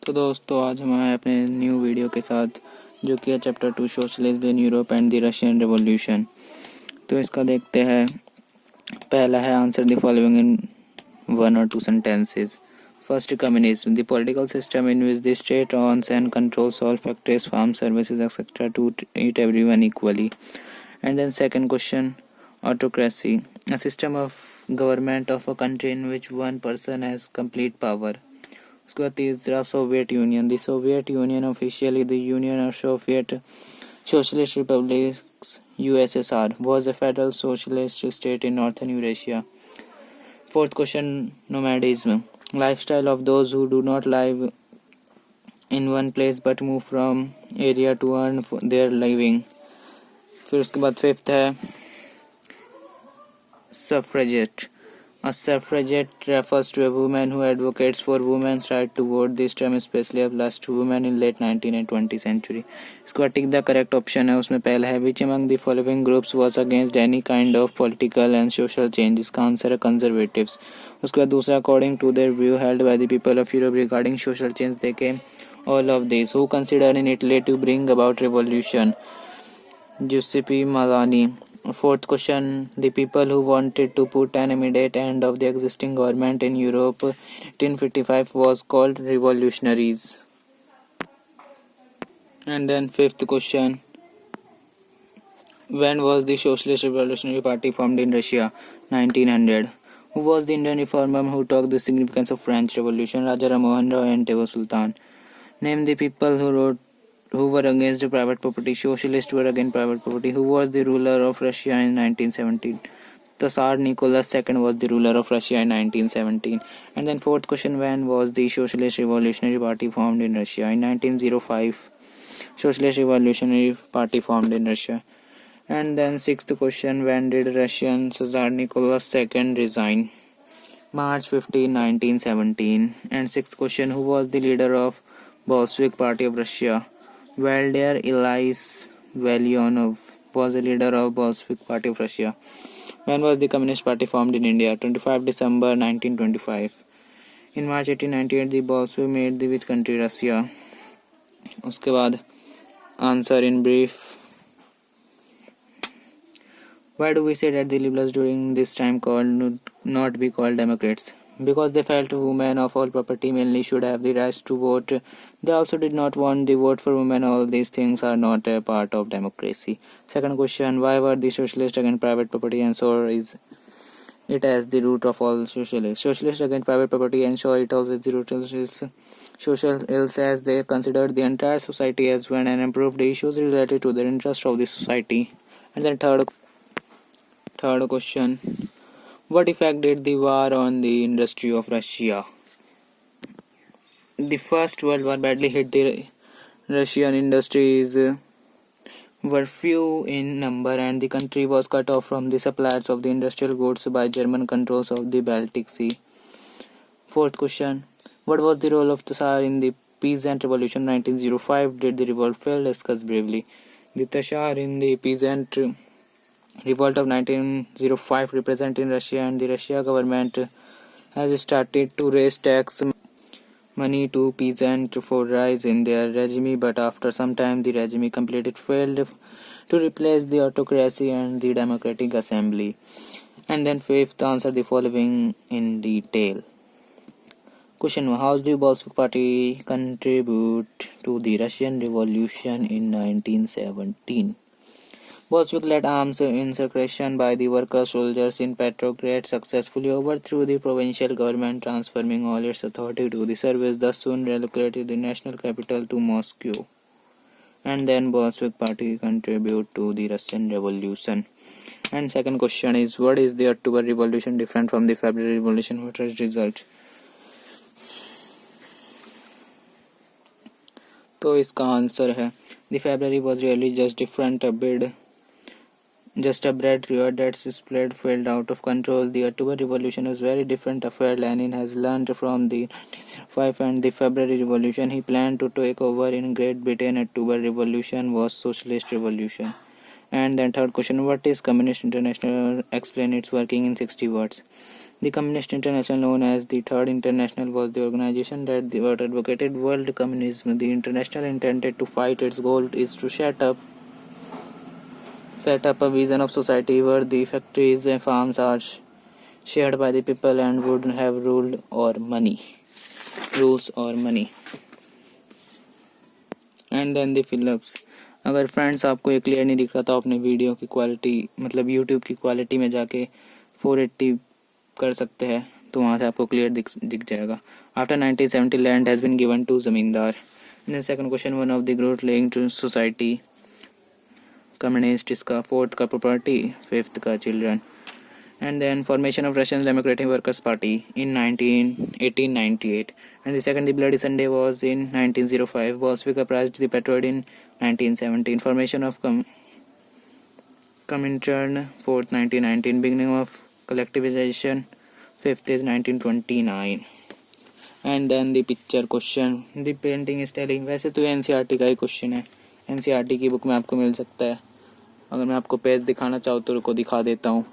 तो दोस्तों आज हम आए अपने न्यू वीडियो के साथ जो कि है chapter 2 socialism in Europe and the Russian revolution. तो इसका देखते हैं। पहला है answer the following in 1 or 2 sentences. First, communism, the political system in which the state owns and controls all factories, farms, services, etc. to treat everyone equally. And then second question, autocracy, a system of government of a country in which one person has complete power. उसके बाद तीसरा Soviet union, the Soviet union officially the union of Soviet socialist republics USSR was a federal socialist state in northern Eurasia. Fourth question, nomadism, lifestyle of those who do not live in one place but move from area to earn their living. फिर उसके बाद fifth है suffragette. A suffragette refers to a woman who advocates for women's right to vote. This term especially applies to women in late 19th and 20th century. इसके बाद tick the correct option है, उसमें पहला है which among the following groups was against any kind of political and social change. इसका answer है conservatives. उसके बाद दूसरा according to their view held by the people of Europe regarding social change they came all of these who considered in Italy to bring about revolution. Giuseppe Mazzini. Fourth question, the people who wanted to put an immediate end of the existing government in Europe in 1855 was called revolutionaries. And then fifth question, when was the Socialist Revolutionary Party formed in Russia? 1900. Who was the Indian reformer who taught the significance of French Revolution? Raja Ramohan Roy and Tipu Sultan. Name the people who were against private property. Socialists were against private property. Who was the ruler of Russia in 1917? Tsar Nicholas II was the ruler of Russia in 1917. And then fourth question, when was the Socialist Revolutionary Party formed in Russia? In 1905. Socialist Revolutionary Party formed in Russia. And then sixth question, when did Russian Tsar Nicholas II resign? March 15, 1917. And sixth question, who was the leader of Bolshevik Party of Russia? Vladimir Ilyich Ulyanov was the leader of Bolshevik Party of Russia. When was the Communist Party formed in India? 25 December 1925. In March 1898, the Bolshevik made the which country? Russia. उसके बाद answer in brief. Why do we say that the liberals during this time called not be called Democrats? Because they felt women of all property mainly should have the right to vote. They also did not want the vote for women. All these things are not a part of democracy. Second question, why were the socialists against private property and so is it as the root of all socialists? Socialists against private property and so it also is the root of social ills as they considered the entire society as one and improved the issues related to the interest of the society. And then third question, what effect did the war on the industry of Russia? The First World War badly hit the Russian industries were few in number and the country was cut off from the supplies of the industrial goods by German controls of the Baltic Sea. Fourth question, what was the role of the Tsar in the Peasant Revolution 1905? Did the revolt fail? Discuss briefly. The Tsar in the Peasant Revolt of 1905 representing Russia and the Russia government has started to raise tax money to peasants for rise in their regime, but after some time the regime completely failed to replace the autocracy and the democratic assembly. And then fifth, answer the following in detail. Question 1. How did the Bolshevik Party contribute to the Russian Revolution in 1917? Bolshevik led arms insurrection by the worker soldiers in Petrograd successfully overthrew the provincial government, transferring all its authority to the service, thus soon relocated the national capital to Moscow. And then Bolshevik Party contribute to the Russian Revolution. And second question is, what is the October Revolution different from the February Revolution? What is result? तो इसका answer है, the February was really just a bread riot that spread failed out of control. The October Revolution was very different affair. Lenin has learned from the 1905 and the February Revolution. He planned to take over in Great Britain. October Revolution was Socialist Revolution. And then third question, what is Communist International? Explain its working in 60 words. The Communist International, known as the Third International, was the organization that advocated world communism. The international intended to fight. Its goal is to set up a vision of society where the factories and farms are shared by the people and would have rules or money. And then the Philips. अगर friends आपको ये clear नहीं दिख रहा तो आपने video की quality मतलब यूट्यूब की क्वालिटी में जाके 480 कर सकते हैं, तो वहाँ से आपको क्लियर दिख जाएगा. After 1970 land has been given to zamindar. Then second question, one of the growth link to society communist, इसका फोर्थ का प्रॉपर्टी, फिफ्थ का children. And then formation of Russian Democratic Workers Party in 1898. And the second, the Bloody Sunday, was in 1905. Bolshevik uprised the patriot in 1917. Formation of Comintern, fourth 1919. Beginning of collectivization, fifth is 1929. And then the picture question, the painting is telling. वैसे तो NCERT का ही question है, NCERT की book में आपको मिल सकता है. अगर मैं आपको पेज दिखाना चाहूँ तो रुको दिखा देता हूँ.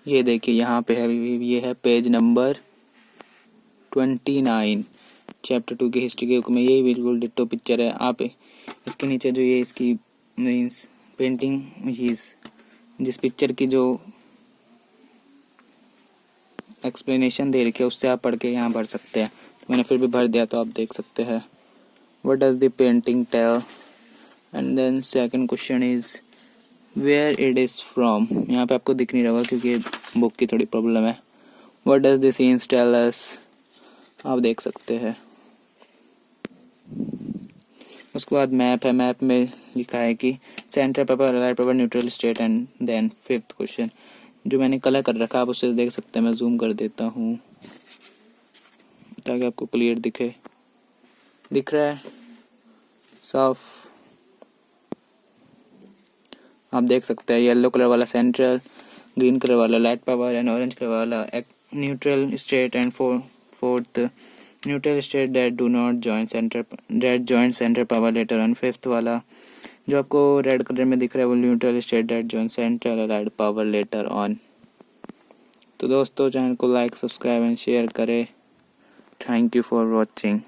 ये देखिए यहाँ पे है, ये है पेज नंबर 29 चैप्टर 2 की हिस्ट्री के बुक में. यही बिल्कुल डिट्टो पिक्चर है. आप इसके नीचे जो ये इसकी मीन्स पेंटिंग जिस पिक्चर की जो एक्सप्लेनेशन दे रखी है उससे आप पढ़ के यहाँ भर सकते हैं. तो मैंने फिर भी भर दिया तो आप देख सकते हैं. What does the painting tell. And then second question is where it is from. यहाँ पे आपको दिख नहीं रहा क्योंकि बुक की थोड़ी प्रॉब्लम है. What does the scenes tell us. आप देख सकते हैं. उसके बाद मैप है. मैप में लिखा है कि centre paper, allied paper, neutral state. And then fifth question जो मैंने कलर कर रखा आप उससे देख सकते हैं. मैं जूम कर देता हूँ ताकि आपको क्लियर दिखे. दिख रहा है साफ. आप देख सकते हैं येलो कलर वाला सेंट्रल, ग्रीन कलर वाला light power and orange colour वाला neutral state. And fourth neutral state that do not join centre power later on. Fifth वाला जो आपको रेड कलर में दिख रहा है वो neutral state that join central light power later on. तो दोस्तों चैनल को लाइक, सब्सक्राइब एंड शेयर करें. Thank you for watching.